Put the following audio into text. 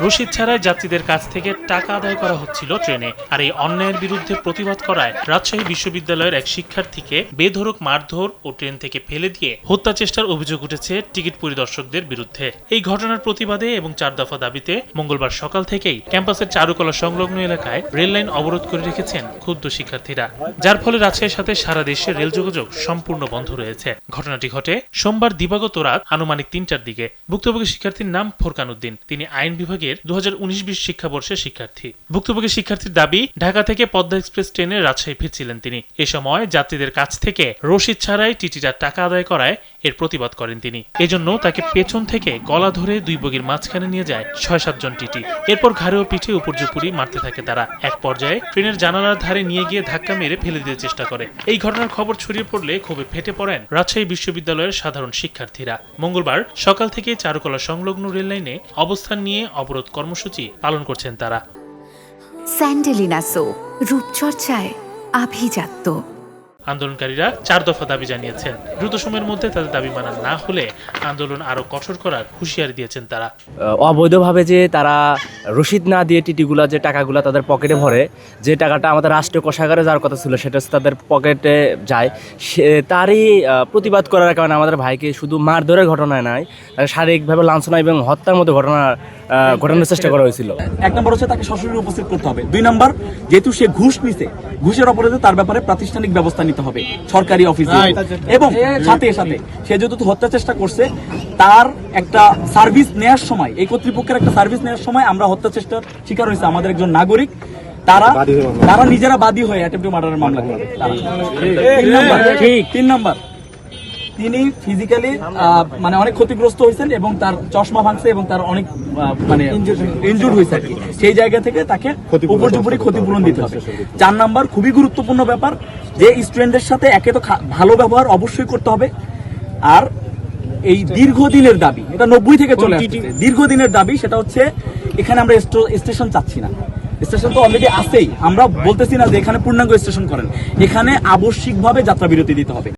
রসিদ ছাড়াই যাত্রীদের কাছ থেকে টাকা আদায় করা হচ্ছিল ট্রেনে। আর এই অন্যায়ের বিরুদ্ধে প্রতিবাদ করায় রাজশাহী বিশ্ববিদ্যালয়ের এক শিক্ষার্থীকে বেধড়ক মারধর ও ট্রেন থেকে ফেলে দিয়ে হত্যা চেষ্টার অভিযোগ উঠেছে টিকিট পরিদর্শকদের বিরুদ্ধে। এই ঘটনার প্রতিবাদে এবং 4 দফা দাবিতে মঙ্গলবার সকাল থেকেই ক্যাম্পাসের চারুকলা সংলগ্ন এলাকায় রেল লাইন অবরোধ করে রেখেছেন ক্ষুব্ধ শিক্ষার্থীরা, যার ফলে রাজশাহীর সাথে সারা দেশে রেল যোগাযোগ সম্পূর্ণ বন্ধ রয়েছে। ঘটনাটি ঘটে সোমবার দিবাগত রাত আনুমানিক 3টার দিকে। ভুক্তভোগী শিক্ষার্থীর নাম ফোরকান উদ্দিন। তিনি আইন বিভাগের 2019-20 শিক্ষাবর্ষের শিক্ষার্থী। ভুক্তভোগী শিক্ষার্থীর দাবি, ঢাকা থেকে পদ্মা এক্সপ্রেস ট্রেনে রাজশাহী ফিরছিলেন তিনি। এ সময় যাত্রীদের কাছ থেকে রসিদ ছাড়াই টিটিটা টাকা আদায় করায় এর প্রতিবাদ করেন তিনি। এজন্য তাকে পেছন থেকে গলা ধরে দুই বগির মাঝখানে নিয়ে যায় 6-7 জন টিটি। এরপর ঘাড়ে ও পিঠে উপর্যুপুরি মারতে থাকে তারা। এক পর্যায়ে ট্রেনের জানালার ধারে নিয়ে গিয়ে ধাক্কা মেরে ফেলে দিতে চেষ্টা করে। এই ঘটনার খবর ছড়িয়ে পড়লে ক্ষোভে ফেটে পড়েন রাজশাহী বিশ্ববিদ্যালয়ের সাধারণ শিক্ষার্থীরা। মঙ্গলবার সকাল থেকে চারুকলা সংলগ্ন রেল লাইনে অবস্থান নিয়ে অবরোধ কর্মসূচি পালন করছেন তারা। স্যান্ডেলিনা সো, রূপচর্চায় আভিজাত্য। আন্দোলনকারীরা 4 দফা দাবি জানিয়েছেন। দ্রুত সময়ের মধ্যে তাদের দাবি মানা না হলে আন্দোলন আরো কঠোর করার হুঁশিয়ারি দিয়েছেন তারা। অবৈধভাবে যে তারা রসিদ না দিয়ে টিটিগুলা যে টাকাগুলা তাদের পকেটে ভরে, যে টাকাটা আমাদের রাষ্ট্রীয় কোষাগারে যাওয়ার কথা ছিল সেটা তাদের পকেটে যায়, তারই প্রতিবাদ করার কারণে আমাদের ভাইকে শুধু মারধরের ঘটনায় নয়, তাকে শারীরিকভাবে লাঞ্ছনা এবং হত্যার মতো ঘটনার চেষ্টা করা হয়েছিল। 1 নম্বর হচ্ছে তাকে সশরীরে উপস্থিত করতে হবে। 2 নম্বর, যেহেতু সে ঘুষ নিছে, ঘুষের অপরাধে তার ব্যাপারে প্রাতিষ্ঠানিক ব্যবস্থা নিতে হবে সরকারি অফিসে। এবং সাথে সাথে সে যেহেতু হত্যা চেষ্টা করছে, তার একটা সার্ভিস নেওয়ার সময়, এই কর্তৃপক্ষের একটা সার্ভিস নেওয়ার সময় আমরা হত্যা চেষ্টার শিকার হয়েছে আমাদের একজন নাগরিক। তারা নিজেরা বাদী হয়ে অ্যাটেম্পট মার্ডারের মামলা করে। 3 নম্বর, তিনি ফিজিক্যালি মানে অনেক ক্ষতিগ্রস্ত হয়েছেন এবং তার চশমা ভাঙছে এবং তার অনেক মানে ইনজুর্ড হয়েছে আর কি। সেই জায়গা থেকে তাকে উপর্যুপরি ক্ষতিপূরণ দিতে হবে। 4 নম্বর, খুবই গুরুত্বপূর্ণ ব্যাপার, যে স্টুডেন্টদের সাথে একে তো ভালো ব্যবহার অবশ্যই করতে হবে। আর এই দীর্ঘদিনের দাবি, এটা 90 থেকে চলে আসছে, দীর্ঘদিনের দাবি, সেটা হচ্ছে এখানে আমরা স্টেশন চাচ্ছি না। স্টেশন তো অলরেডি আছেই, আমরা বলতেছি না যে এখানে পূর্ণাঙ্গ স্টেশন করেন, এখানে আবশ্যিকভাবে যাত্রা বিরতি দিতে হবে।